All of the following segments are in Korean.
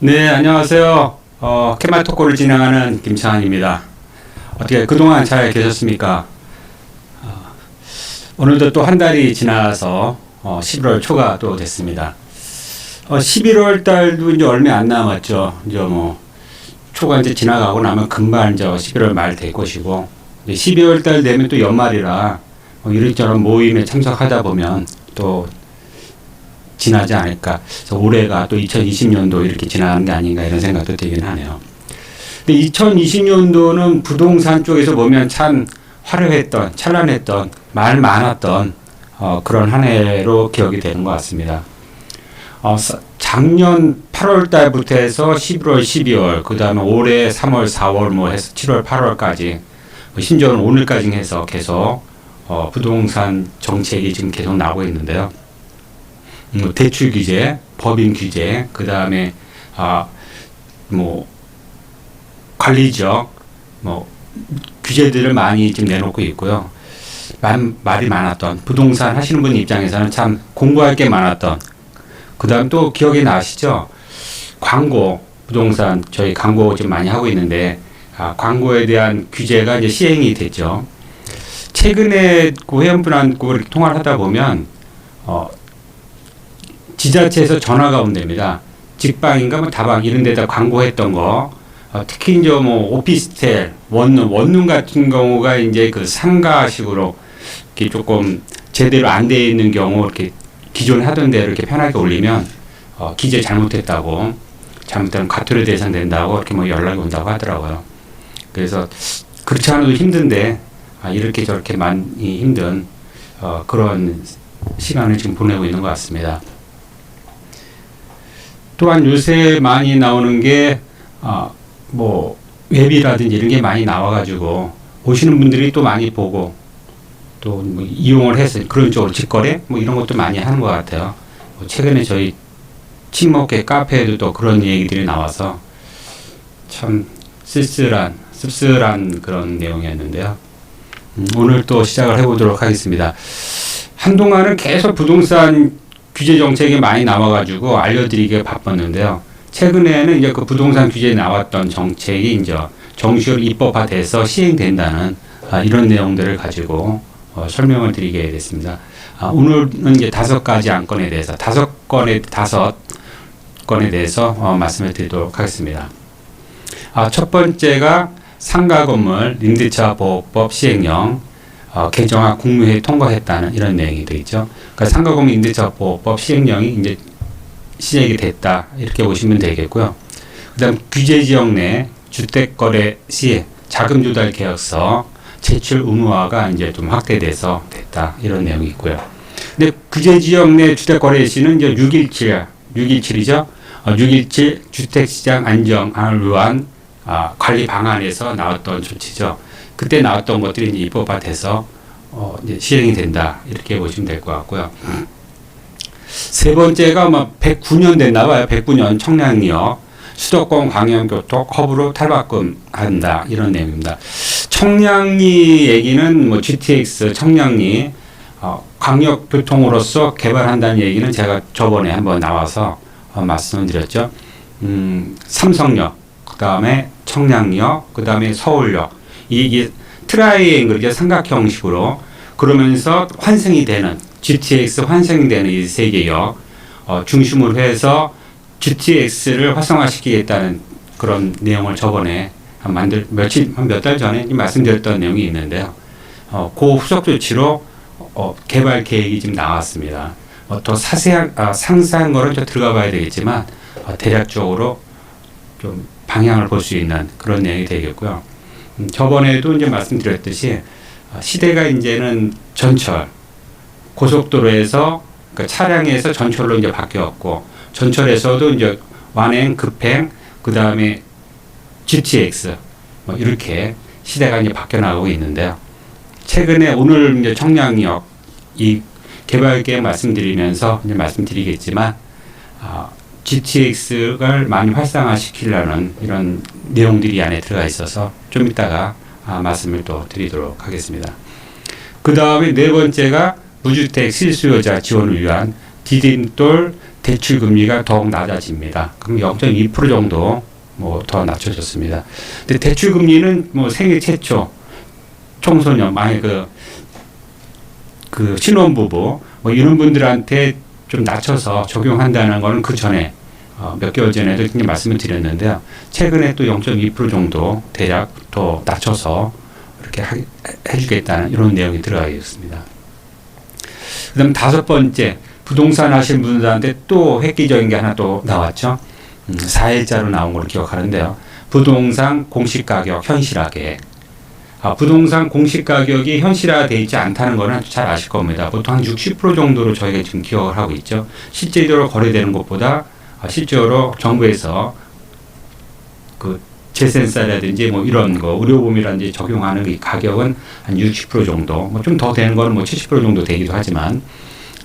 네, 안녕하세요. 캐말 토크를 진행하는 김창환입니다. 어떻게 그동안 잘 계셨습니까? 오늘도 또 한 달이 지나서 11월 초가 또 됐습니다. 11월 달도 이제 얼마 안 남았죠. 이제 뭐 초가 이제 지나가고 나면 금방 이제 11월 말 될 것이고, 12월 달 되면 또 연말이라 이런저런 모임에 참석하다 보면 또 지나지 않을까. 그래서 올해가 또 2020년도 이렇게 지나가는 게 아닌가 이런 생각도 들긴 하네요. 근데 2020년도는 부동산 쪽에서 보면 참 화려했던, 찬란했던, 말 많았던 그런 한 해로 기억이 되는 것 같습니다. 작년 8월 달부터 해서 11월, 12월, 그 다음에 올해 3월, 4월 뭐 해서 7월, 8월까지, 심지어는 오늘까지 해서 계속 부동산 정책이 지금 계속 나오고 있는데요. 대출 규제, 법인 규제, 그 다음에 관리적 규제들을 많이 지금 내놓고 있고요. 말이 많았던 부동산 하시는 분 입장에서는 참 공부할 게 많았던. 그 다음 또 기억이 나시죠? 광고, 부동산 저희 광고 지금 많이 하고 있는데 광고에 대한 규제가 이제 시행이 됐죠. 최근에 그 회원분하고 이렇게 통화를 하다 보면 지자체에서 전화가 온답니다. 직방인가 뭐 다방 이런 데다 광고했던 거, 특히 이제 뭐 오피스텔, 원룸 같은 경우가 이제 그 상가식으로 이렇게 조금 제대로 안 돼 있는 경우 이렇게 기존에 하던 대로 이렇게 편하게 올리면 기재 잘못했다고, 잘못하면 과태료 대상된다고 이렇게 뭐 연락이 온다고 하더라고요. 그래서 그렇지 않아도 힘든데 이렇게 저렇게 많이 힘든 그런 시간을 지금 보내고 있는 것 같습니다. 또한 요새 많이 나오는 게 웹이라든지 이런 게 많이 나와가지고 오시는 분들이 또 많이 보고 또 뭐 이용을 해서 그런 쪽으로 직거래 뭐 이런 것도 많이 하는 것 같아요. 최근에 저희 친목회 카페에도 또 그런 얘기들이 나와서 참 씁쓸한 그런 내용이었는데요. 오늘 또 시작을 해보도록 하겠습니다. 한동안은 계속 부동산 규제 정책이 많이 나와가지고 알려드리기가 바빴는데요. 최근에는 이제 그 부동산 규제에 나왔던 정책이 이제 정식으로 입법화돼서 시행된다는 이런 내용들을 가지고 설명을 드리게 됐습니다. 오늘은 이제 다섯 건에 대해서 말씀을 드리도록 하겠습니다. 첫 번째가 상가 건물 임대차 보호법 시행령 개정안 국무회의 통과했다는 이런 내용이 되어 있죠. 그러니까 상가 건물 임대차 보호법 시행령이 이제 시행이 됐다 이렇게 보시면 되겠고요. 그다음 규제 지역 내 주택 거래 시 자금 조달 계약서 제출 의무화가 이제 좀 확대돼서 됐다 이런 내용이 있고요. 근데 규제 지역 내 주택 거래 시는 이제 6.17이죠. 6.17 주택 시장 안정을 위한 관리 방안에서 나왔던 조치죠. 그때 나왔던 것들이 이제 입법화돼서 이제 시행이 된다 이렇게 보시면 될 것 같고요. 세 번째가 109년 됐나 봐요. 109년 청량리역 수도권 광역교통 허브로 탈바꿈한다 이런 내용입니다. 청량리 얘기는 GTX 청량리 광역교통으로서 개발한다는 얘기는 제가 저번에 한번 나와서 말씀을 드렸죠. 삼성역, 그 다음에 청량리역, 그 다음에 서울역 이게 트라이앵글 삼각형식으로 그러면서 환승이 되는 GTX 환승이 되는 이 세 개역 중심으로 해서 GTX를 활성화시키겠다는 그런 내용을 저번에 몇 달 전에 말씀드렸던 내용이 있는데요. 그 후속 조치로 개발 계획이 지금 나왔습니다. 더 상세한 거는 좀 들어가 봐야 되겠지만 대략적으로 좀 방향을 볼 수 있는 그런 내용이 되겠고요. 저번에도 이제 말씀드렸듯이 시대가 이제는 전철, 고속도로에서 그러니까 차량에서 전철로 이제 바뀌었고 전철에서도 이제 완행, 급행, 그 다음에 GTX 이렇게 시대가 이제 바뀌어 나가고 있는데요. 최근에 오늘 이제 청량리역 이 개발 계획 말씀드리면서 이제 말씀드리겠지만 GTX를 많이 활성화시키려는 이런 내용들이 안에 들어가 있어서 좀 이따가 말씀을 또 드리도록 하겠습니다. 그 다음에 네 번째가 무주택 실수요자 지원을 위한 디딤돌 대출 금리가 더욱 낮아집니다. 그럼 0.2% 정도 뭐 더 낮춰졌습니다. 근데 대출 금리는 뭐 생애 최초 청소년, 만약 그 신혼부부 뭐 이런 분들한테 좀 낮춰서 적용한다는 거는 그 전에 몇 개월 전에도 굉장히 말씀을 드렸는데요. 최근에 또 0.2% 정도 대략 더 낮춰서 이렇게 해주겠다는 이런 내용이 들어가 있습니다. 그 다음 다섯 번째, 부동산 하시는 분들한테 또 획기적인 게 하나 또 나왔죠. 4일자로 나온 걸로 기억하는데요. 부동산 공시가격 현실화계획. 부동산 공시가격이 현실화되어 있지 않다는 거는 잘 아실 겁니다. 보통 한 60% 정도로 저희가 지금 기억을 하고 있죠. 실제로 거래되는 것보다 실제로 정부에서 그 재산세라든지 뭐 이런 거 의료보험이라든지 적용하는 이 가격은 한 60% 정도, 뭐 좀 더 되는 거는 뭐 70% 정도 되기도 하지만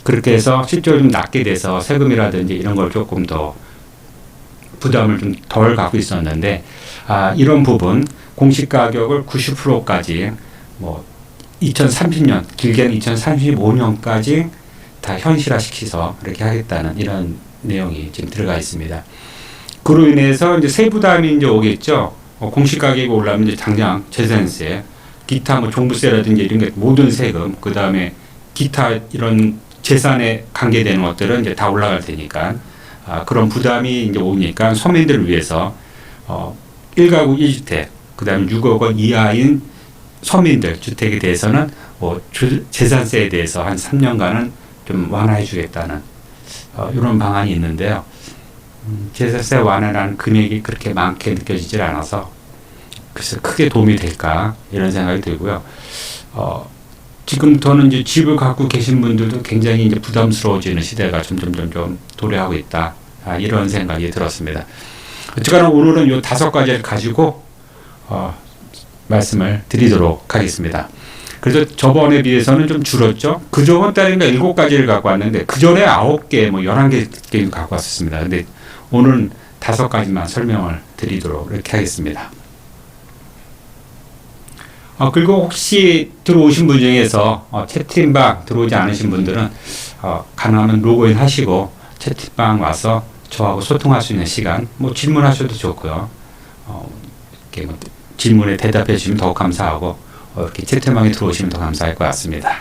그렇게 해서 실제로 좀 낮게 돼서 세금이라든지 이런 걸 조금 더 부담을 좀 덜 갖고 있었는데 이런 부분 공시가격을 90%까지 뭐 2030년 길게는 2035년까지 다 현실화시켜서 이렇게 하겠다는 이런 내용이 지금 들어가 있습니다. 그로 인해서 이제 세부담이 이제 오겠죠. 공시가격이 올라면 이제 당장 재산세, 기타 뭐 종부세라든지 이런 게 모든 세금, 그 다음에 기타 이런 재산에 관계되는 것들은 이제 다 올라갈 테니까 그런 부담이 이제 오니까 서민들을 위해서 1가구 1주택, 그 다음에 6억 원 이하인 서민들 주택에 대해서는 뭐 재산세에 대해서 한 3년간은 좀 완화해 주겠다는 이런 방안이 있는데요. 재산세 완화라는 금액이 그렇게 많게 느껴지질 않아서 그래서 크게 도움이 될까 이런 생각이 들고요. 지금부터는 이제 집을 갖고 계신 분들도 굉장히 이제 부담스러워지는 시대가 점점 도래하고 있다. 이런 생각이 들었습니다. 어쨌거나 오늘은 이 5가지를 가지고 말씀을 드리도록 하겠습니다. 그래서 저번에 비해서는 좀 줄었죠. 그 저번 달인가 7가지를 갖고 왔는데 그 전에 9개, 뭐 11개 갖고 왔었습니다. 근데 오늘은 5가지만 설명을 드리도록 이렇게 하겠습니다. 그리고 혹시 들어오신 분 중에서 채팅방 들어오지 않으신 분들은 가능하면 로그인 하시고 채팅방 와서 저하고 소통할 수 있는 시간, 뭐 질문하셔도 좋고요. 이렇게 뭐 질문에 대답해 주시면 더욱 감사하고 이렇게 채팅방에 들어오시면 더 감사할 것 같습니다.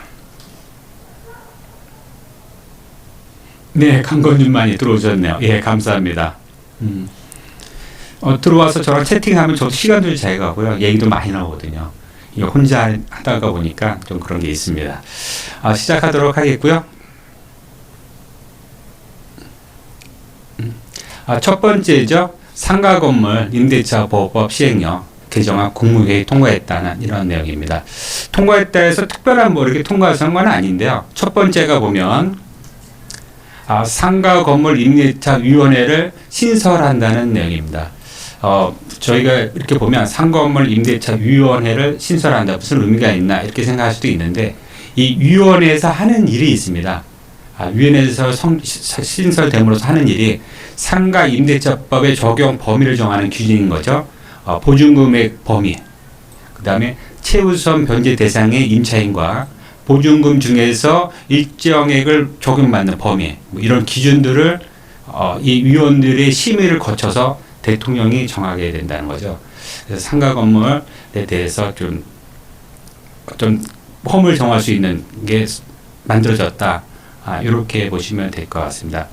네, 강건준만이 들어오셨네요. 예, 감사합니다. 들어와서 저랑 채팅하면 저도 시간도 잘 가고요. 얘기도 많이 나오거든요. 이거 혼자 하다가 보니까 좀 그런 게 있습니다. 시작하도록 하겠고요. 첫 번째죠. 상가건물 임대차 보호법 시행령 개정안 국무회의 통과했다는 이런 내용입니다. 통과했다 해서 특별한 뭐 이렇게 통과한 건 아닌데요. 첫 번째가 보면 상가건물 임대차위원회를 신설한다는 내용입니다. 저희가 이렇게 보면 상가건물 임대차위원회를 신설한다 무슨 의미가 있나 이렇게 생각할 수도 있는데 이 위원회에서 하는 일이 있습니다. 위원회에서 신설됨으로써 하는 일이 상가 임대차법의 적용 범위를 정하는 기준인 거죠. 보증금액 범위, 그 다음에 최우선 변제 대상의 임차인과 보증금 중에서 일정액을 적용받는 범위, 뭐 이런 기준들을 이 위원들의 심의를 거쳐서 대통령이 정하게 된다는 거죠. 그래서 상가 건물에 대해서 좀 험을 정할 수 있는 게 만들어졌다. 이렇게 보시면 될 것 같습니다.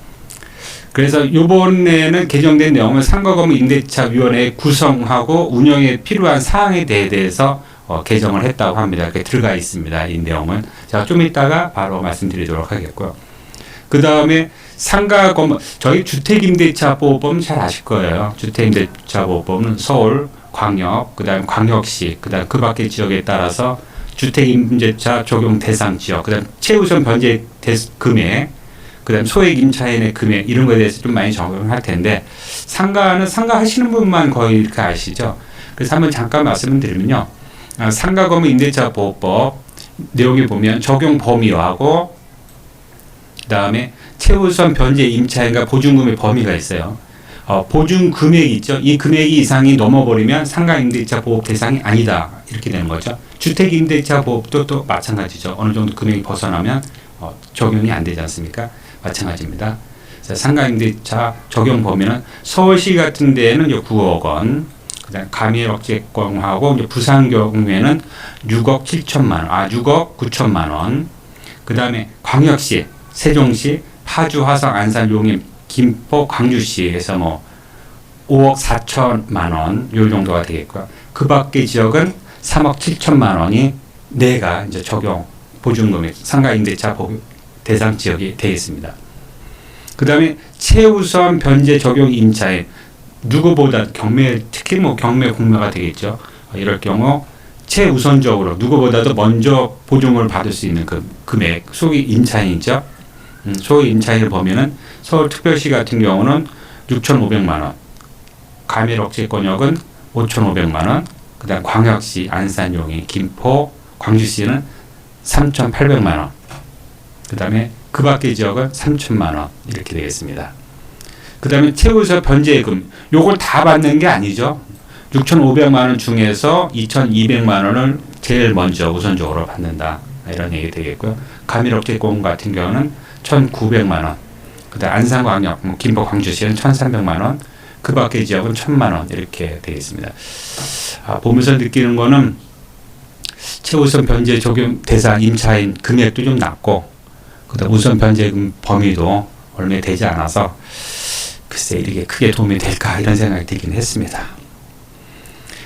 그래서 이번에는 개정된 내용은 상가건물 임대차위원회 구성하고 운영에 필요한 사항에 대해서 개정을 했다고 합니다. 이렇게 들어가 있습니다. 이 내용은 제가 좀 이따가 바로 말씀드리도록 하겠고요. 그 다음에 상가건물 저희 주택임대차보호법은 잘 아실 거예요. 주택임대차보호법은 서울, 광역, 그 다음 광역시, 그 다음 그 밖의 지역에 따라서 주택임대차 적용 대상 지역, 그 다음 최우선 변제 금액, 그 다음 소액 임차인의 금액 이런 거에 대해서 좀 많이 적용할 텐데 상가 하시는 분만 거의 이렇게 아시죠. 그래서 한번 잠깐 말씀을 드리면요. 상가건물 임대차보호법 내용에 보면 적용 범위하고 그 다음에 최우선 변제 임차인과 보증금의 범위가 있어요. 보증 금액이 있죠. 이 금액이 이상이 넘어버리면 상가임대차 보호 대상이 아니다. 이렇게 되는 거죠. 주택임대차 보호법도 또 마찬가지죠. 어느 정도 금액이 벗어나면 적용이 안 되지 않습니까? 마찬가지입니다. 상가임대차 적용 범위는 서울시 같은 데에는 9억 원, 그다음 감액억제권하고 부산 경우에는 6억 7천만 원, 6억 9천만 원. 그다음에 광역시, 세종시, 파주, 화성, 안산, 용인, 김포, 광주시에서 뭐 5억 4천만 원, 요 정도가 되겠고요. 그 밖의 지역은 3억 7천만 원이 내가 이제 적용 보증금액 상가임대차 대상 지역이 되겠습니다. 그다음에 최우선 변제 적용 임차인 누구보다 경매, 특히 뭐 경매 공매가 되겠죠. 이럴 경우 최우선적으로 누구보다도 먼저 보증을 받을 수 있는 그 금액, 소위 임차인이죠. 소위 임차인을 보면은 서울특별시 같은 경우는 6,500만 원, 감액억제권역은 5,500만 원, 그다음 광역시, 안산, 용인, 김포, 광주시는 3,800만 원, 그다음에 그 밖의 지역은 3천만 원 이렇게 되겠습니다. 그 다음에 최우선 변제금 요걸 다 받는 게 아니죠. 6,500만 원 중에서 2,200만 원을 제일 먼저 우선적으로 받는다 이런 얘기 되겠고요. 감액억제권 같은 경우는 1,900만 원, 그 다음 안산광역, 김포, 광주시는 1,300만 원, 그 밖의 지역은 1,000만 원 이렇게 되겠습니다. 보면서 느끼는 거는 최우선 변제 적용 대상 임차인 금액도 좀 낮고 그다음 우선 변제금 범위도 얼마 되지 않아서 글쎄 이게 크게 도움이 될까 이런 생각이 들긴 했습니다.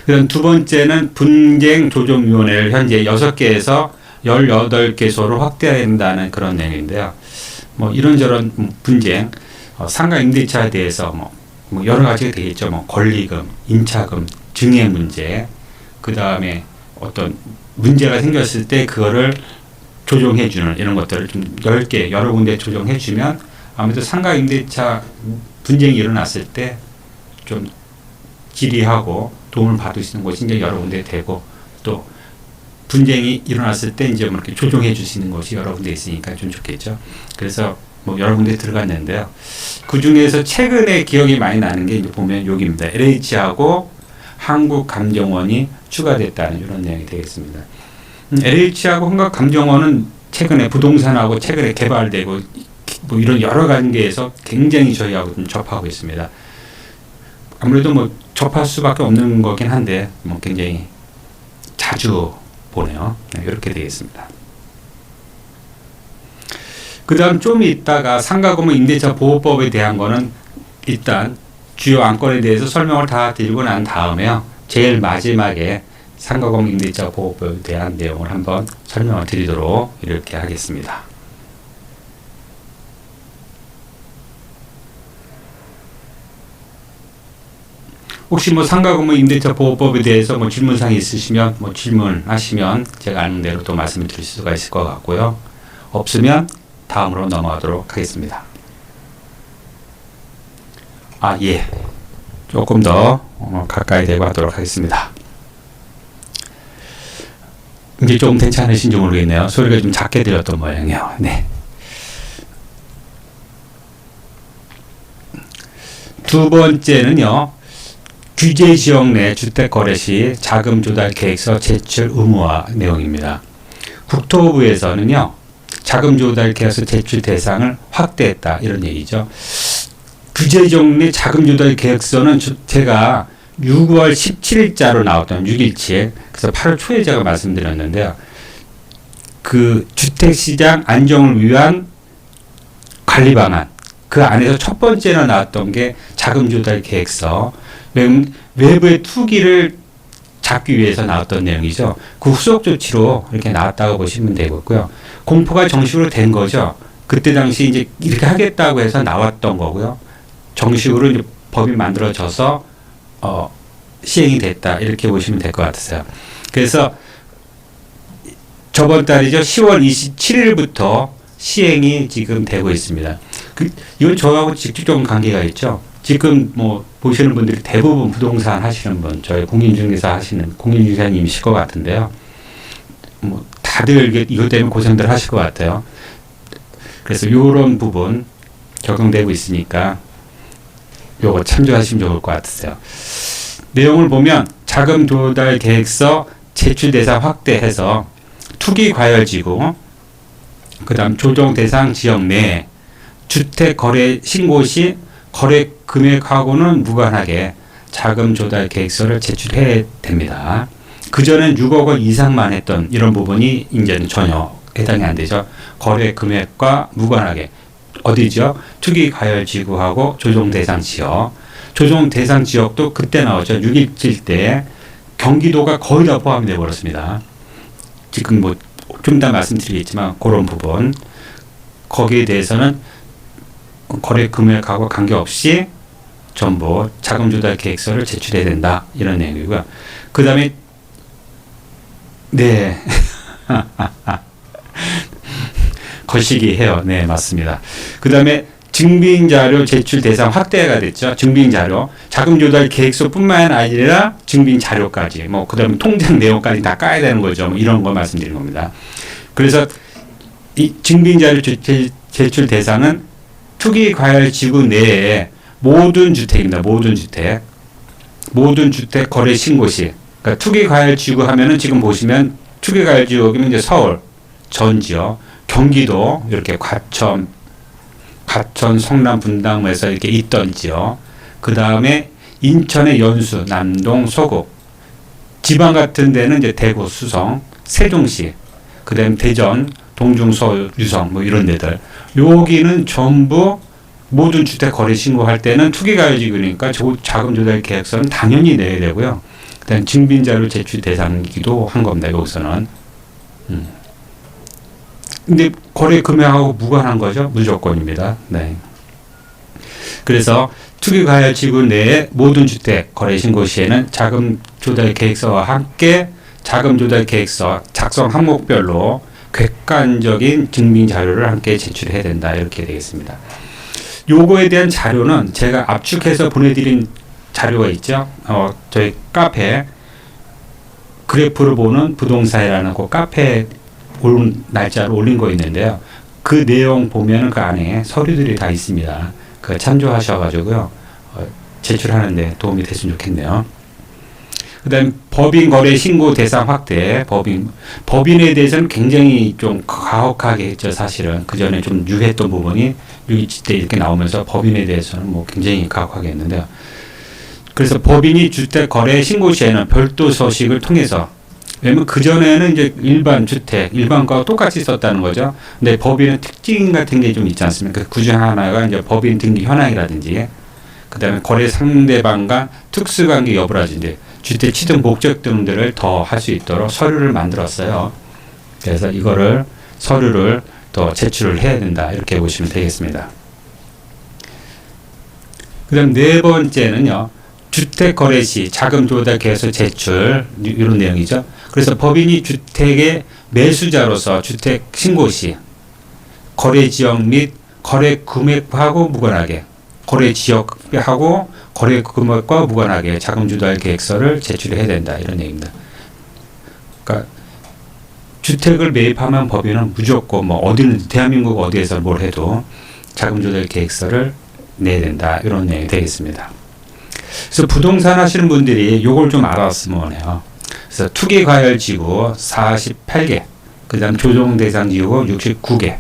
그다음 두 번째는 분쟁조정위원회를 현재 6개에서 18개소로 확대한다는 그런 내용인데요. 뭐 이런저런 분쟁, 상가임대차에 대해서 뭐 여러 가지가 되겠죠. 뭐 권리금, 임차금, 증액 문제, 그 다음에 어떤 문제가 생겼을 때 그거를 조정해주는 이런 것들을 좀 10개 여러 군데 조정해주면 아무래도 상가임대차 분쟁이 일어났을 때 좀 질의하고 도움을 받을 수 있는 곳이 이제 여러 군데 되고 또 분쟁이 일어났을 때 이제 뭐 이렇게 조정해 줄 수 있는 곳이 여러 군데 있으니까 좀 좋겠죠. 그래서 뭐 여러 군데 들어갔는데요. 그 중에서 최근에 기억이 많이 나는 게 이제 보면 여기입니다. LH하고 한국감정원이 추가됐다는 이런 내용이 되겠습니다. LH하고 한국감정원은 최근에 부동산하고 최근에 개발되고 뭐 이런 여러 관계에서 굉장히 저희하고 좀 접하고 있습니다. 아무래도 뭐 접할 수밖에 없는 거긴 한데 뭐 굉장히 자주 보네요. 네, 이렇게 되겠습니다. 그 다음 좀 있다가 상가건물 임대차 보호법에 대한 거는 일단 주요 안건에 대해서 설명을 다 드리고 난 다음에요. 제일 마지막에 상가건물 임대차 보호법에 대한 내용을 한번 설명을 드리도록 이렇게 하겠습니다. 혹시 뭐 상가건물 임대차 보호법에 대해서 뭐 질문사항이 있으시면 뭐 질문하시면 제가 아는 대로 또 말씀을 드릴 수가 있을 것 같고요. 없으면 다음으로 넘어가도록 하겠습니다. 예. 조금 더 가까이 대고 하도록 하겠습니다. 이제 조금 괜찮으신지 모르겠네요. 소리가 좀 작게 들렸던 모양이에요. 네. 두 번째는요. 규제 지역 내 주택 거래 시 자금 조달 계획서 제출 의무화 내용입니다. 국토부에서는요. 자금 조달 계획서 제출 대상을 확대했다 이런 얘기죠. 규제 지역 내 자금 조달 계획서는 제가 6월 17일자로 나왔던 6일치에 그래서 8월 초에 제가 말씀드렸는데요. 그 주택시장 안정을 위한 관리 방안 그 안에서 첫 번째로 나왔던 게 자금 조달 계획서 외부의 투기를 잡기 위해서 나왔던 내용이죠. 그 후속 조치로 이렇게 나왔다고 보시면 되겠고요. 공포가 정식으로 된 거죠. 그때 당시 이제 이렇게 하겠다고 해서 나왔던 거고요. 정식으로 이제 법이 만들어져서 시행이 됐다 이렇게 보시면 될 것 같으세요. 그래서 저번 달이죠. 10월 27일부터 시행이 지금 되고 있습니다. 이건 저하고 직접적인 관계가 있죠. 지금 뭐 보시는 분들이 대부분 부동산 하시는 분, 저희 공인중개사 하시는 공인중개사님이실 것 같은데요. 뭐 다들 이것 때문에 고생들 하실 것 같아요. 그래서 이런 부분 적용되고 있으니까 요거 참조하시면 좋을 것 같으세요. 내용을 보면 자금 조달 계획서 제출 대상 확대해서 투기 과열지구, 그 다음 조정 대상 지역 내 주택 거래 신고 시 거래 금액하고는 무관하게 자금 조달 계획서를 제출해야 됩니다. 그전엔 6억 원 이상만 했던 이런 부분이 이제는 전혀 해당이 안 되죠. 거래 금액과 무관하게 어디죠? 투기 과열 지구하고 조정 대상 지역. 조정 대상 지역도 그때 나왔죠. 6.27 때 경기도가 거의 다 포함되어 버렸습니다. 지금 뭐 좀 이따 말씀드리겠지만 그런 부분 거기에 대해서는 거래 금액하고 관계없이 전부 자금 조달 계획서를 제출해야 된다 이런 내용이고요. 그 다음에 네 거시기 해요. 네 맞습니다. 그 다음에 증빙자료 제출 대상 확대가 됐죠. 증빙자료 자금 조달 계획서뿐만 아니라 증빙자료까지 뭐 그 다음에 통장 내용까지 다 까야 되는 거죠. 뭐 이런 거 말씀드리는 겁니다. 그래서 이 증빙자료 제출 대상은 투기과열지구 내에 모든 주택입니다. 모든 주택 거래 신고 시 그러니까 투기과열지구 하면은 지금 보시면 투기과열지구면 이제 서울 전 지역 경기도 이렇게 과천, 성남, 분당에서 이렇게 있던 지역, 그 다음에 인천의 연수, 남동, 소곡, 지방 같은 데는 이제 대구, 수성, 세종시, 그 다음에 대전, 동중, 서울, 유성, 뭐 이런 데들. 여기는 전부 모든 주택 거래 신고할 때는 투기가요지구니까 자금 조달 계획서는 당연히 내야 되고요. 그 다음에 증빙자료 제출 대상이기도 한 겁니다. 여기서는. 근데 거래 금액하고 무관한 거죠. 무조건입니다. 네. 그래서 투기과열지구 내에 모든 주택 거래 신고 시에는 자금 조달 계획서와 함께 자금 조달 계획서 작성 항목별로 객관적인 증빙 자료를 함께 제출해야 된다. 이렇게 되겠습니다. 요거에 대한 자료는 제가 압축해서 보내드린 자료가 있죠. 저희 카페 그래프를 보는 부동산이라는 그 카페 날짜를 올린 거 있는데요. 그 내용 보면 그 안에 서류들이 다 있습니다. 그 참조하셔가지고요. 제출하는데 도움이 됐으면 좋겠네요. 그 다음 법인 거래 신고 대상 확대. 법인에 대해서는 굉장히 좀 가혹하게 했죠. 사실은 그 전에 좀 유했던 부분이 6.27 때 이렇게 나오면서 법인에 대해서는 뭐 굉장히 가혹하게 했는데요. 그래서 법인이 주택 거래 신고 시에는 별도 서식을 통해서 왜냐면 그전에는 이제 일반 주택, 일반과와 똑같이 썼다는 거죠. 근데 법인은 특징 같은 게 좀 있지 않습니까? 그 중 하나가 이제 법인 등기 현황이라든지, 그 다음에 거래 상대방과 특수관계 여부라든지, 주택 취득 목적 등들을 더 할 수 있도록 서류를 만들었어요. 그래서 이거를, 서류를 더 제출을 해야 된다. 이렇게 보시면 되겠습니다. 그 다음 네 번째는요. 주택 거래 시 자금 조달 계획서 제출 이런 내용이죠. 그래서 법인이 주택의 매수자로서 주택 신고 시 거래 지역 및 거래 금액하고 무관하게 거래 지역하고 거래 금액과 무관하게 자금 조달 계획서를 제출해야 된다. 이런 얘기입니다. 그러니까 주택을 매입하면 법인은 무조건 뭐 어디는 대한민국 어디에서 뭘 해도 자금 조달 계획서를 내야 된다. 이런 내용이 되겠습니다. 그래서 부동산 하시는 분들이 요걸 좀 알았으면 해요. 그래서 투기과열지구 48개, 그 다음 조정대상지구 69개,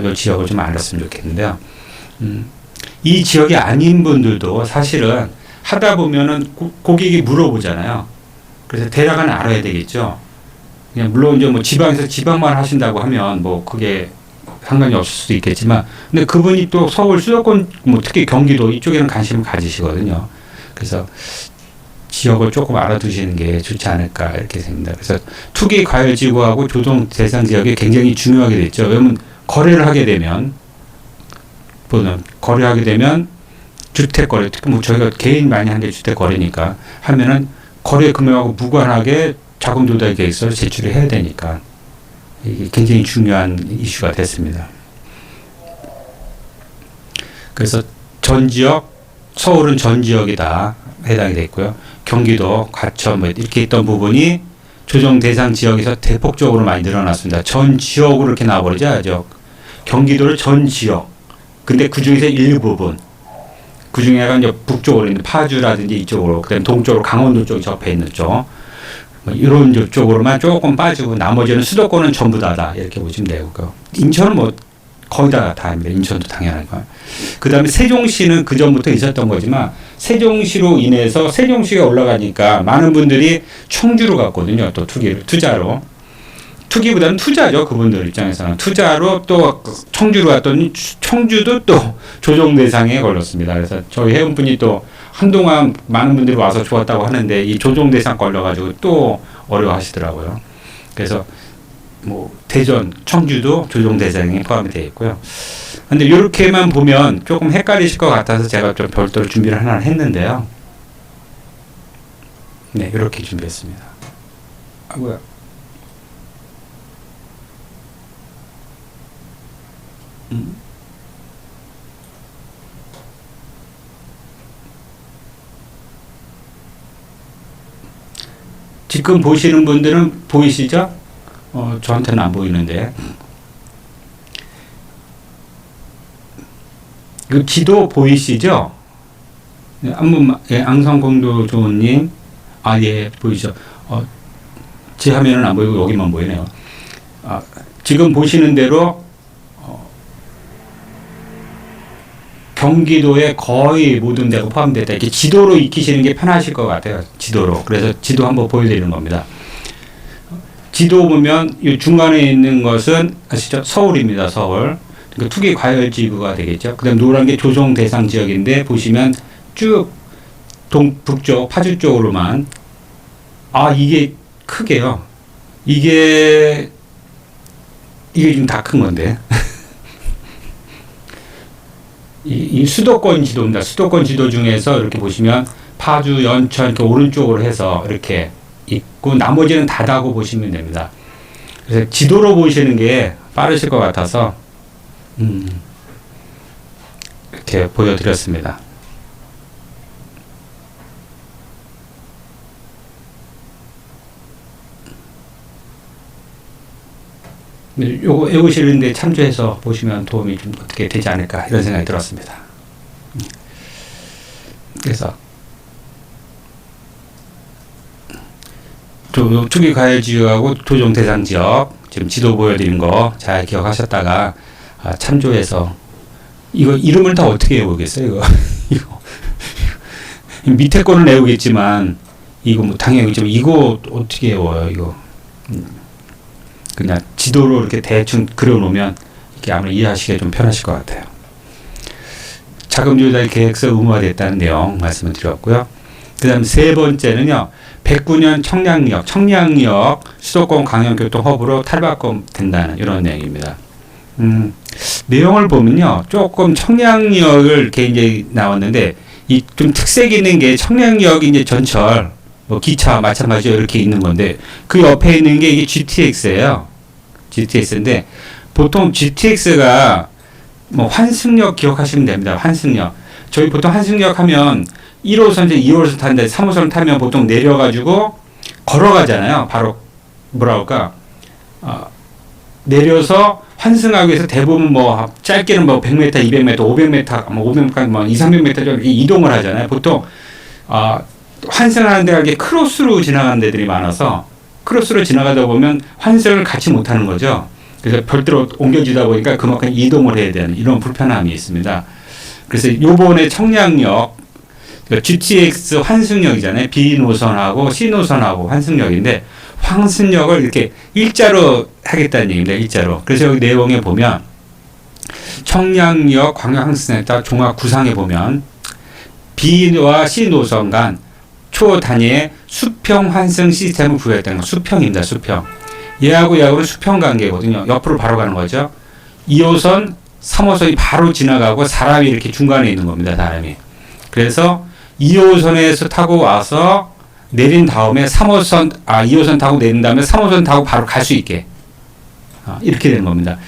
이 지역을 좀 알았으면 좋겠는데요. 이 지역이 아닌 분들도 사실은 하다 보면은 고객이 물어보잖아요. 그래서 대략은 알아야 되겠죠. 그냥 물론 이제 뭐 지방에서 지방만 하신다고 하면 뭐 그게 상관이 없을 수도 있겠지만, 근데 그분이 또 서울 수도권, 뭐 특히 경기도 이쪽에는 관심을 가지시거든요. 그래서 지역을 조금 알아두시는 게 좋지 않을까 이렇게 생각합니다. 그래서 투기 과열지구하고 조정 대상 지역이 굉장히 중요하게 됐죠. 왜냐하면 거래를 하게 되면 주택 거래, 특히 뭐 저희가 개인 많이 하는 게 주택 거래니까 하면은 거래 금액하고 무관하게 자금 조달 계획서를 제출을 해야 되니까 이게 굉장히 중요한 이슈가 됐습니다. 그래서 전 지역, 서울은 전 지역이 다 해당이 됐고요. 경기도, 과천 뭐 이렇게 있던 부분이 조정 대상 지역에서 대폭적으로 많이 늘어났습니다. 전 지역으로 이렇게 나와버리죠. 경기도를 전 지역. 근데 그 중에서 일부분. 그 중에 이제 북쪽으로 있는 파주라든지 이쪽으로, 그다음에 동쪽으로 강원도 쪽이 접해 있는 쪽. 뭐 이런 쪽으로만 조금 빠지고 나머지는 수도권은 전부 다다. 이렇게 보시면 되고. 인천은 뭐 거의 다 합니다. 인천도 당연하고. 그 다음에 세종시는 그 전부터 있었던 거지만 세종시로 인해서 세종시가 올라가니까 많은 분들이 청주로 갔거든요. 또 투자로. 투기보다는 투자죠. 그분들 입장에서는. 투자로 또 청주로 갔더니 청주도 또 조정 대상에 걸렸습니다. 그래서 저희 회원분이 또 한동안 많은 분들이 와서 좋았다고 하는데 이 조정 대상 걸려가지고 또 어려워하시더라고요. 그래서 뭐 대전, 청주도 조정 대상에 포함이 되어 있고요. 근데 이렇게만 보면 조금 헷갈리실 것 같아서 제가 좀 별도로 준비를 하나 했는데요. 네, 이렇게 준비했습니다. 아, 뭐야. 지금 보시는 분들은 보이시죠? 저한테는 안 보이는데. 이 지도 보이시죠? 네, 한 번만, 예, 앙성공도 조은님. 아, 예, 보이죠? 제 화면은 안 보이고 여기만 보이네요. 지금 보시는 대로, 경기도의 거의 모든 데가 포함되다. 이렇게 지도로 익히시는 게 편하실 것 같아요. 지도로. 그래서 지도 한번 보여드리는 겁니다. 지도 보면 이 중간에 있는 것은 아시죠? 서울입니다. 서울. 그러니까 투기 과열 지구가 되겠죠. 그다음 노란 게 조정 대상 지역인데 보시면 쭉 북쪽 파주 쪽으로만 이게 크게요. 이게 지금 다 큰 건데. 이 수도권 지도입니다. 수도권 지도 중에서 이렇게 보시면 파주, 연천 이렇게 오른쪽으로 해서 이렇게 있고 나머지는 다다고 보시면 됩니다. 그래서 지도로 보시는 게 빠르실 것 같아서 이렇게 보여드렸습니다. 요거 외우시는데 참조해서 보시면 도움이 좀 어떻게 되지 않을까 이런 생각이 들었습니다. 그래서 투기 과열 지역하고 조정 대상 지역 지금 지도 보여드린 거 잘 기억하셨다가 참조해서 이거 이름을 다 어떻게 외우겠어요? 이거 밑에 거는 외우겠지만 이거 뭐 당연히 좀 이거 어떻게 외워요? 이거 그냥 지도로 이렇게 대충 그려놓으면 이렇게 아무래도 이해하시기가 좀 편하실 것 같아요. 자금 조달 계획서 의무화됐다는 내용 말씀을 드렸고요. 그 다음 세 번째는요. 109년 청량리역 수도권 강연교통 허브로 탈바꿈된다는 이런 내용입니다. 내용을 보면요. 조금 청량리역을 이렇게 이제 나왔는데 이 좀 특색 있는 게 청량리역이 이제 전철 뭐 기차 마찬가지로 이렇게 있는 건데 그 옆에 있는 게 이게 GTX예요. GTX인데 보통 GTX가 뭐 환승역 기억하시면 됩니다. 환승역. 저희 보통 환승역 하면 1호선, 2호선 타는데 3호선 타면 보통 내려가지고 걸어가잖아요. 바로 뭐라 그럴까? 내려서 환승하기 위해서 대부분 뭐 짧게는 뭐 100m, 200m, 500m, 뭐 500m, 뭐 2, 300m 정도 이동을 하잖아요. 보통 환승하는 데가 이게 크로스로 지나가는 데들이 많아서 크로스로 지나가다 보면 환승을 같이 못하는 거죠. 그래서 별도로 옮겨지다 보니까 그만큼 이동을 해야 되는 이런 불편함이 있습니다. 그래서 요번에 청량역 GTX 환승역이잖아요. B 노선하고 C 노선하고 환승역인데 환승역을 이렇게 일자로 하겠다는 얘기입니다. 일자로. 그래서 여기 내용에 보면 청량역 광역항공센터 종합 구상에 보면 B와 C 노선 간 초단위의 수평 환승 시스템을 부여했다는 거. 수평입니다. 수평. 얘하고는 수평 관계거든요. 옆으로 바로 가는 거죠. 2호선, 3호선이 바로 지나가고 사람이 이렇게 중간에 있는 겁니다. 사람이. 그래서 2호선에서 타고 와서 내린 다음에 2호선 타고 내린 다음에 3호선 타고 바로 갈 수 있게. 이렇게 되는 겁니다.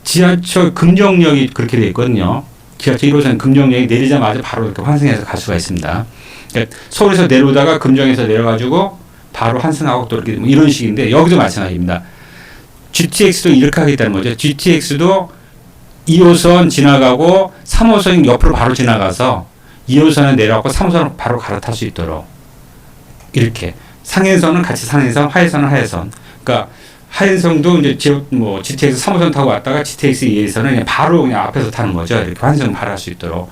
지하철 금정역이 그렇게 되어 있거든요. 지하철 1호선 금정역이 내리자마자 바로 이렇게 환승해서 갈 수가 있습니다. 그러니까 서울에서 내려오다가 금정에서 내려가지고 바로 환승하고 또 이렇게 이런 식인데 여기도 마찬가지입니다. GTX도 이렇게 하겠다는 거죠. GTX도 2호선 지나가고 3호선 옆으로 바로 지나가서 2호선에 내려가고 3호선을 바로 갈아탈 수 있도록 이렇게 상행선은 같이 상행선, 하행선은 하행선. 그러니까 한성도 이제 뭐 GTX 3호선 타고 왔다가 GTX 2에서는 그냥 바로 그냥 앞에서 타는 거죠. 이렇게 환승 바랄 수 있도록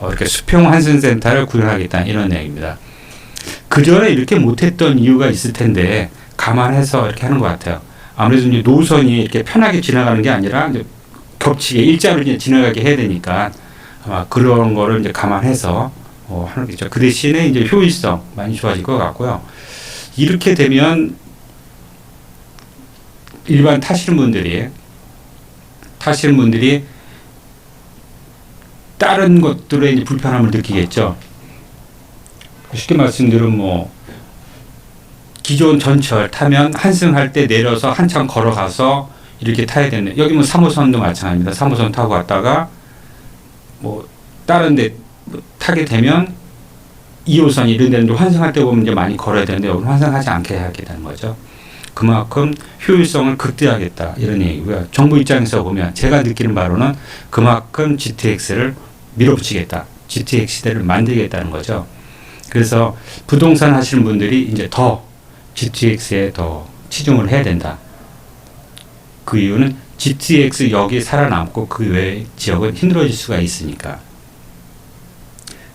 이렇게 수평 환승센터를 구현하겠다 이런 내용입니다. 그 전에 이렇게 못했던 이유가 있을 텐데 감안해서 이렇게 하는 것 같아요. 아무래도 이제 노선이 이렇게 편하게 지나가는 게 아니라 이제 겹치게 일자로 이제 지나가게 해야 되니까 아마 그런 거를 이제 감안해서 하는 거죠. 그 대신에 이제 효율성 많이 좋아질 것 같고요. 이렇게 되면 일반 타시는 분들이 다른 것들에 이제 불편함을 느끼겠죠. 쉽게 말씀드리면 뭐 기존 전철 타면 한승할 때 내려서 한참 걸어가서 이렇게 타야 되는데 여기 뭐 3호선도 마찬가지입니다. 3호선 타고 갔다가 뭐 다른 데 타게 되면 2호선 이런 데는 환승할 때 보면 이제 많이 걸어야 되는데 여기는 환승하지 않게 하게 되는 거죠. 그만큼 효율성을 극대화하겠다 이런 얘기고요. 정부 입장에서 보면 제가 느끼는 바로는 그만큼 GTX를 밀어붙이겠다. GTX 시대를 만들겠다는 거죠. 그래서 부동산 하시는 분들이 이제 더 GTX에 더 치중을 해야 된다. 그 이유는 GTX 역이 살아남고 그 외의 지역은 힘들어질 수가 있으니까.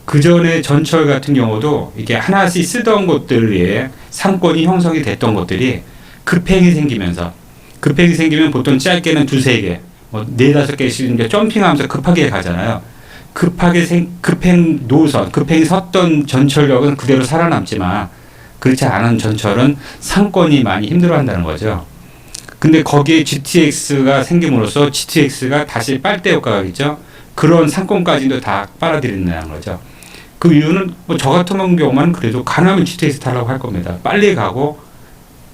그 전에 전철 같은 경우도 이게 하나씩 쓰던 곳들에 상권이 형성이 됐던 것들이 급행이 생기면 보통 짧게는 두세 개, 뭐 네다섯 개씩 이제 점핑하면서 급하게 가잖아요. 급행 노선, 급행이 섰던 전철역은 그대로 살아남지만 그렇지 않은 전철은 상권이 많이 힘들어한다는 거죠. 근데 거기에 GTX가 생김으로써 GTX가 다시 빨대 효과가 있죠. 그런 상권까지도 다 빨아들인다는 거죠. 그 이유는 뭐 저 같은 경우만 그래도 가능하면 GTX 타려고 할 겁니다. 빨리 가고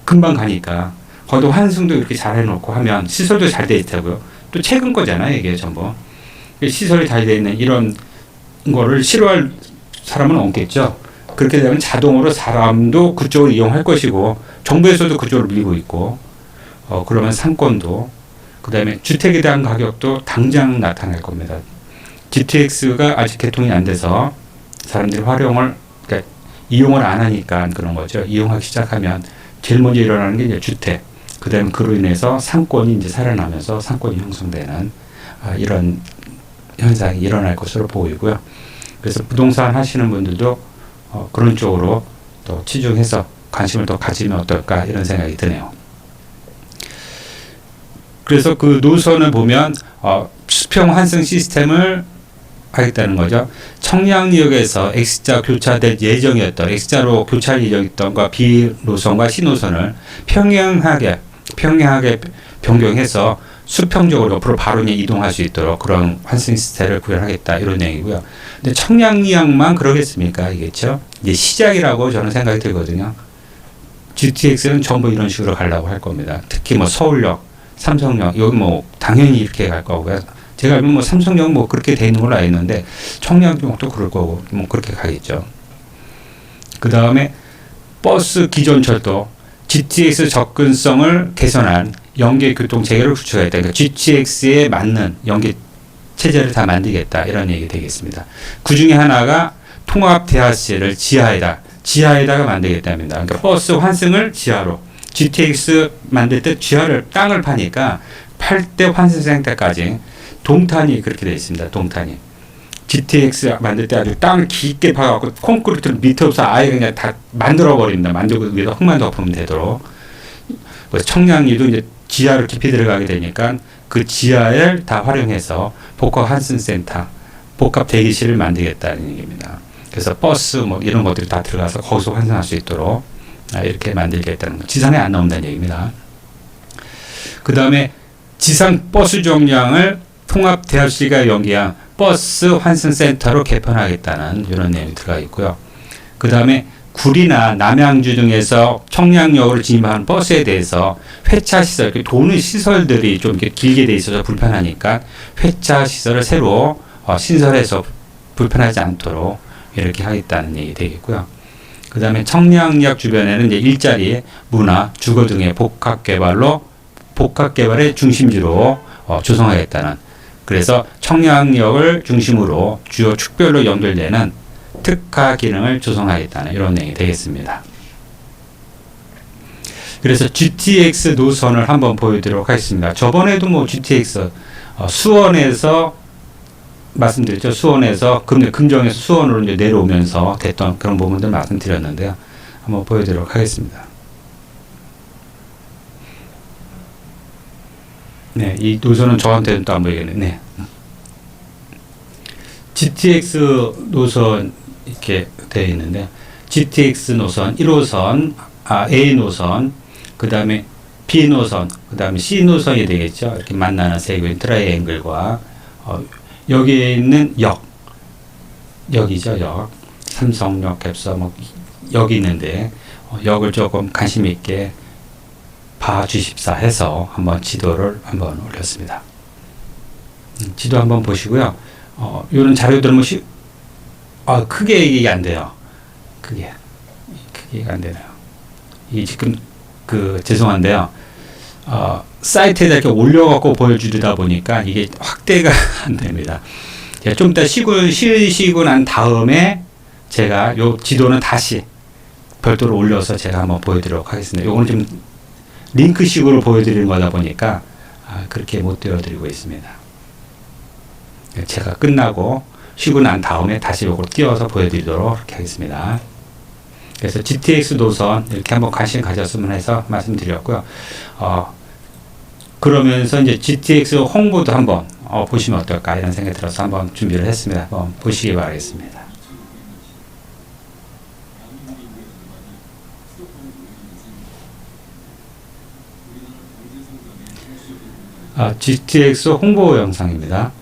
금방 가니까. 거기도 환승도 이렇게 잘 해놓고 하면 시설도 잘 돼 있다고요. 또 최근 거잖아요, 이게 전부. 시설이 잘 돼 있는 이런 거를 싫어할 사람은 없겠죠. 그렇게 되면 자동으로 사람도 그쪽을 이용할 것이고 정부에서도 그쪽으로 밀고 있고 그러면 상권도 그다음에 주택에 대한 가격도 당장 나타날 겁니다. GTX가 아직 개통이 안 돼서 사람들이 그러니까 이용을 안 하니까 그런 거죠. 이용하기 시작하면 제일 먼저 일어나는 게 이제 주택. 그다음에 그로 인해서 상권이 이제 살아나면서 상권이 형성되는 이런 현상이 일어날 것으로 보이고요. 그래서 부동산 하시는 분들도 그런 쪽으로 또 치중해서 관심을 더 가지면 어떨까 이런 생각이 드네요. 그래서 그 노선을 보면 수평 환승 시스템을 하겠다는 거죠. 청량역에서 X자 교차될 예정이었던 X자로 교차할 예정이었던 B 노선과 C 노선을 평행하게 변경해서 수평적으로 옆으로 바로 이동할 수 있도록 그런 환승 시스템을 구현하겠다 이런 얘기고요. 근데 청량리역만 그러겠습니까? 이겠죠? 이제 시작이라고 저는 생각이 들거든요. GTX는 전부 이런 식으로 가려고 할 겁니다. 특히 뭐 서울역, 삼성역 여기 뭐 당연히 이렇게 갈 거고요. 제가 알면 뭐 삼성역 뭐 그렇게 돼 있는 걸로 알겠는데 청량역도 그럴 거고 뭐 그렇게 가겠죠. 그 다음에 버스 기존철도 GTX 접근성을 개선한 연계 교통 체계를 구축하겠다. 그러니까 GTX에 맞는 연계 체제를 다 만들겠다 이런 얘기 되겠습니다. 그 중에 하나가 통합 대하실을 지하에다가 만들겠답니다. 그러니까 버스 환승을 지하로 GTX 만들 때 땅을 파니까 팔 때 환승센터까지 동탄이 그렇게 되어 있습니다. 동탄이 GTX 만들 때 아주 땅을 깊게 파갖고 콘크리트를 밑에 없어 아예 그냥 다 만들어 버립니다. 만들고 위에다 흙만 덮으면 되도록. 청량리도 이제 지하로 깊이 들어가게 되니까 그 지하를 다 활용해서 복합 환승센터, 복합 대기실을 만들겠다는 얘기입니다. 그래서 버스 뭐 이런 것들이 다 들어가서 거기서 환승할 수 있도록 이렇게 만들겠다는 거. 지상에 안 나온다는 얘기입니다. 그 다음에 지상 버스 정량을 통합 대합실과 연계한 버스 환승센터로 개편하겠다는 이런 내용이 들어가 있고요. 그 다음에 구리나 남양주 등에서 청량역으로 진입하는 버스에 대해서 회차 시설, 도는 시설들이 좀 이렇게 길게 돼 있어서 불편하니까 회차 시설을 새로 신설해서 불편하지 않도록 이렇게 하겠다는 얘기 되겠고요. 그 다음에 청량역 주변에는 이제 일자리, 문화, 주거 등의 복합 개발의 중심지로 조성하겠다는. 그래서 청량역을 중심으로 주요 축별로 연결되는 특화 기능을 조성하겠다는 이런 내용이 되겠습니다. 그래서 GTX 노선을 한번 보여드리도록 하겠습니다. 저번에도 뭐 GTX 수원에서 말씀드렸죠. 수원에서 금정에서 수원으로 이제 내려오면서 됐던 그런 부분들 말씀드렸는데요. 한번 보여드리도록 하겠습니다. 네, 이 노선은 저한테는 또 안 보이겠네요. 네. GTX 노선 이렇게 되어 있는데 GTX 노선 1호선, A 노선, 그 다음에 B 노선, 그 다음에 C 노선이 되겠죠. 이렇게 만나는 세 개의 트라이앵글과 여기에 있는 역이죠. 역. 삼성역, 갭서, 역이 있는데 역을 조금 관심 있게 봐주십사 해서 한번 지도를 한번 올렸습니다. 지도 한번 보시고요. 이런 자료들은 크게 얘기 안 돼요. 크게 안 되네요. 이 지금 죄송한데요. 사이트에다 이렇게 올려갖고 보여주다 보니까 이게 확대가 안 됩니다. 좀 이따 쉬시고 난 다음에 제가 요 지도는 다시 별도로 올려서 제가 한번 보여드리도록 하겠습니다. 요거는 좀 링크식으로 보여드리는 거다 보니까 그렇게 못 띄워드리고 있습니다. 제가 끝나고 쉬고 난 다음에 다시 요걸 띄워서 보여드리도록 하겠습니다. 그래서 GTX 노선 이렇게 한번 관심 가졌으면 해서 말씀드렸고요. 그러면서 이제 GTX 홍보도 한번 보시면 어떨까 이런 생각이 들어서 한번 준비를 했습니다. 한번 보시기 바라겠습니다. GTX 홍보 영상입니다.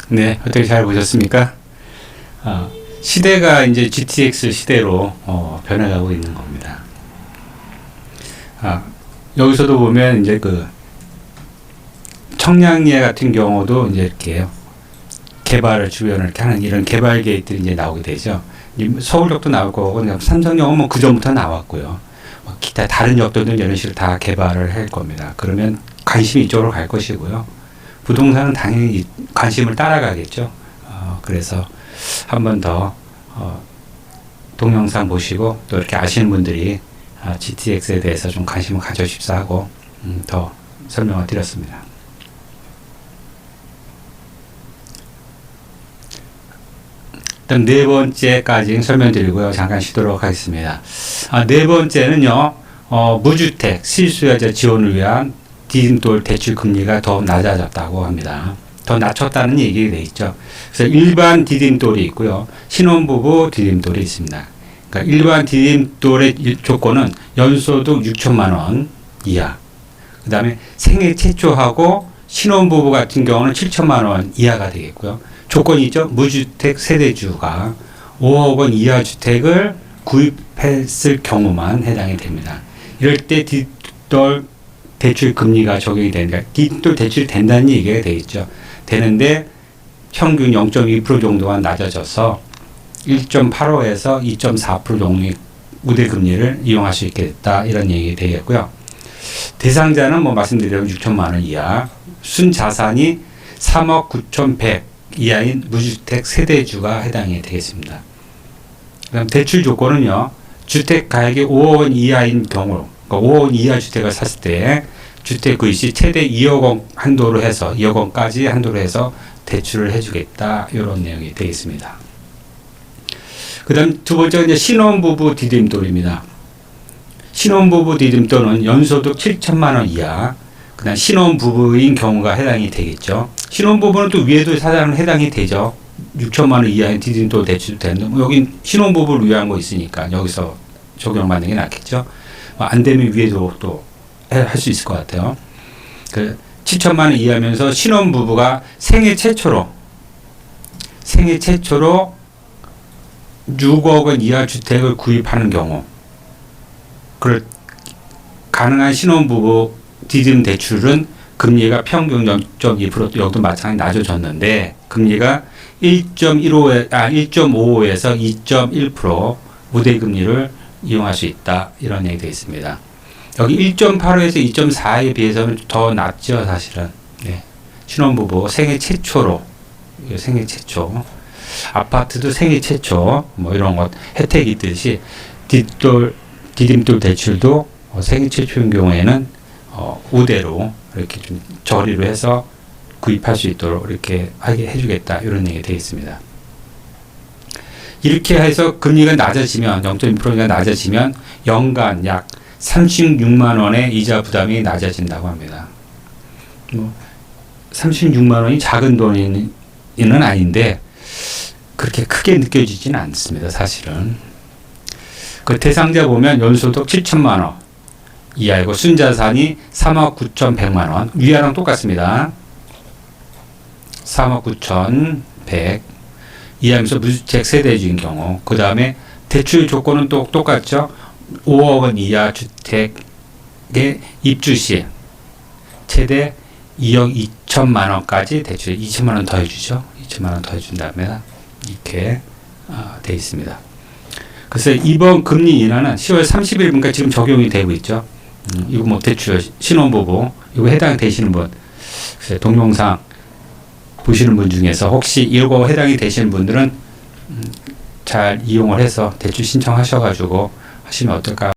네, 어떻게 잘 보셨습니까? 시대가 이제 GTX 시대로 변해가고 있는 겁니다. 여기서도 보면 이제 청량리에 같은 경우도 이제 이렇게 개발을 주변을 이렇게 하는 이런 개발 계획들이 이제 나오게 되죠. 서울역도 나올 거고, 삼성역은 뭐 그 전부터 나왔고요. 기타 다른 역들도 이런 식으로 다 개발을 할 겁니다. 그러면 관심이 이쪽으로 갈 것이고요. 부동산은 당연히 관심을 따라가겠죠. 그래서 한 번 더 동영상 보시고 또 이렇게 아시는 분들이 GTX에 대해서 좀 관심을 가져주십사 하고 더 설명을 드렸습니다. 일단 네 번째까지 설명드리고요. 잠깐 쉬도록 하겠습니다. 네 번째는요, 무주택 실수요자 지원을 위한 디딤돌 대출 금리가 더 낮아졌다고 합니다. 더 낮췄다는 얘기가 돼 있죠. 그래서 일반 디딤돌이 있고요, 신혼부부 디딤돌이 있습니다. 그러니까 일반 디딤돌의 조건은 연소득 6천만 원 이하, 그 다음에 생애 최초하고 신혼부부 같은 경우는 7천만 원 이하가 되겠고요. 조건이 있죠. 무주택 세대주가 5억 원 이하 주택을 구입했을 경우만 해당이 됩니다. 이럴 때 디딤돌 대출 금리가 적용이 되니까 디딤돌 대출이 된다는 얘기가 되겠죠. 되는데 평균 0.2% 정도가 낮아져서 1.85에서 2.4% 정도의 우대 금리를 이용할 수 있게 됐다, 이런 얘기 되겠고요. 대상자는 뭐 말씀드린 6천만 원 이하, 순자산이 3억 9,100 이하인 무주택 세대주가 해당이 되겠습니다. 그다음 대출 조건은요, 주택 가액이 5억 원 이하인 경우, 그러니까 5억 원 이하 주택을 샀을 때 주택 구입 시 최대 2억 원 한도로 해서 2억 원까지 한도로 해서 대출을 해주겠다, 이런 내용이 되겠습니다. 그다음 두 번째가 이제 신혼부부 디딤돌입니다. 신혼부부 디딤돌은 연소득 7천만 원 이하, 그다음 신혼부부인 경우가 해당이 되겠죠. 신혼부부는 또 위에도 사실은 해당이 되죠. 6천만 원 이하의 디딤돌 대출도 되는데, 뭐 여긴 신혼부부를 위한 거 있으니까 여기서 적용받는 게 낫겠죠. 안 되면 위에도 또 할 수 있을 것 같아요. 그 7천만 원 이하면서 신혼부부가 생애 최초로 6억 원 이하 주택을 구입하는 경우, 그럴 가능한 신혼부부 디딤 대출은 금리가 평균 0.2%, 여기도 마찬가지 낮아졌는데 금리가 1.55에서 2.1% 우대 금리를 이용할 수 있다, 이런 얘기 되어 있습니다. 여기 1.85에서 2.4에 비해서는 더 낮죠, 사실은. 네. 신혼부부 생애 최초, 아파트도 생애 최초, 뭐 이런 것 혜택이 있듯이 디딤돌 대출도 생애 최초인 경우에는 우대로 이렇게 좀 저리로 해서 구입할 수 있도록 이렇게 하게 해주겠다, 이런 얘기가 되어 있습니다. 이렇게 해서 금리가 낮아지면 0.2%가 낮아지면 연간 약 36만 원의 이자 부담이 낮아진다고 합니다. 36만 원이 작은 돈은 아닌데 그렇게 크게 느껴지지는 않습니다, 사실은. 그 대상자 보면 연소득 7천만 원 이하이고 순자산이 3억 9,100만 원, 위아랑 똑같습니다. 3억 9,100 이하면서 무주택 세대주인 경우, 그 다음에 대출 조건은 또 똑같죠. 5억 원 이하 주택에 입주 시 최대 2억 2천만 원까지 대출에 2천만 원 더 해주죠. 2천만 원 더 해준다면 이렇게 되어 있습니다. 그래서 이번 금리 인하는 10월 30일부터 지금 적용이 되고 있죠. 이거 뭐 대출 신혼부부 이거 해당 되시는 분, 동영상 보시는 분 중에서 혹시 이거 해당이 되시는 분들은 잘 이용을 해서 대출 신청하셔가지고 하시면 어떨까